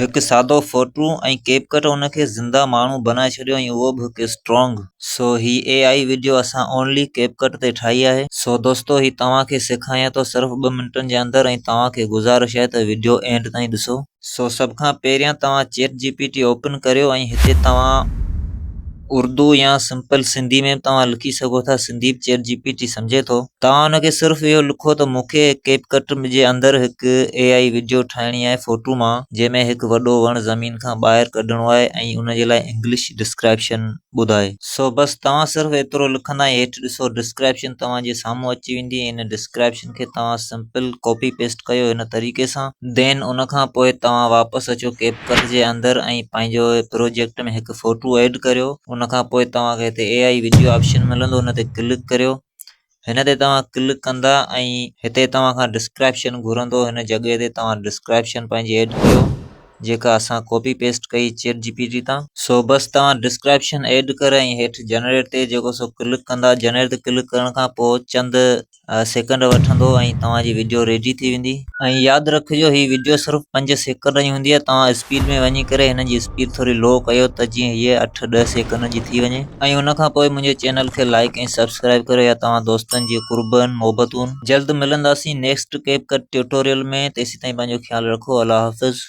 हिकु सादो फोटू ऐं कैपकट उनखे ज़िंदा माण्हू बनाए छॾियो ऐं उहो बि हिकु स्ट्रॉन्ग। सो ही AI वीडियो असां ओनली कैपकट ते ठाही आहे। सो दोस्तो ही तव्हांखे सेखारियां थो सिर्फ़ 2 मिंटनि जे अंदरि, ऐं तव्हांखे गुज़ारिश आहे त वीडियो एंड ताईं ॾिसो। सो सभ खां पहिरियां तव्हां ChatGPT ओपन करियो ऐं हिते तव्हां उर्दू या सिंपल सिंधी में तव्हां लिखी सघो था। सिंधी ChatGPT सम्झे थो। तव्हां हुनखे सिर्फ़ु इहो लिखो त मूंखे कैपकट जे अंदरि हिकु AI वीडियो ठाहिणी आहे फोटू मां, जंहिंमें हिकु वॾो वण ज़मीन खां ॿाहिरि कढणो आहे ऐं उनजे लाइ इंग्लिश डिस्क्रिप्शन ॿुधाए। सो बसि तव्हां सिर्फ़ु एतिरो लिखंदा ऐं हेठि ॾिसो डिस्क्रिप्शन तव्हांजे साम्हूं अची वेंदी। इन डिस्क्रिप्शन खे तव्हां सिंपल कॉपी पेस्ट कयो हिन तरीक़े सां। देन उनखां पोइ तव्हां वापसि अचो कैपकट जे अंदरि ऐं पंहिंजो प्रोजेक्ट में हिकु फोटू ऐड करियो। उनखां पोइ तव्हांखे हिते AI वीडियो ऑप्शन मिलंदो, हुन ते क्लिक करियो। हिन ते तव्हां क्लिक कंदा ऐं हिते तव्हां खां डिस्क्रिप्शन घुरंदो। हिन जॻह ते तव्हां डिस्क्रिप्शन पंहिंजी ऐड कयो, जेका असां कॉपी पेस्ट कई ChatGPT तां। सो बसि तव्हां डिस्क्रिप्शन ऐड करे ऐं हेठि जनरेट ते जेको सो क्लिक कंदा। जनरेट ते क्लिक करण खां पोइ चंद सेकंड वठंदो ऐं तव्हांजी वीडियो रेडी थी वेंदी। ऐं यादि रखिजो ही वीडियो सिर्फ़ु 5 सेकंड जी हूंदी आहे। तव्हां स्पीड में वञी करे हिन जी स्पीड थोरी लो कयो त जीअं हीअ 8-10 सेकंड जी थी वञे। ऐं उनखां पोइ मुंहिंजे चैनल खे लाइक ऐं सब्सक्राइब करियो या तव्हां दोस्तनि जी कुर्बन मोहबतूं। जल्द मिलंदासीं नेक्स्ट कैपकट ट्यूटोरियल में। तेसीं ताईं पंहिंजो ख़्यालु रखो। अल्लाह हाफ़िज़।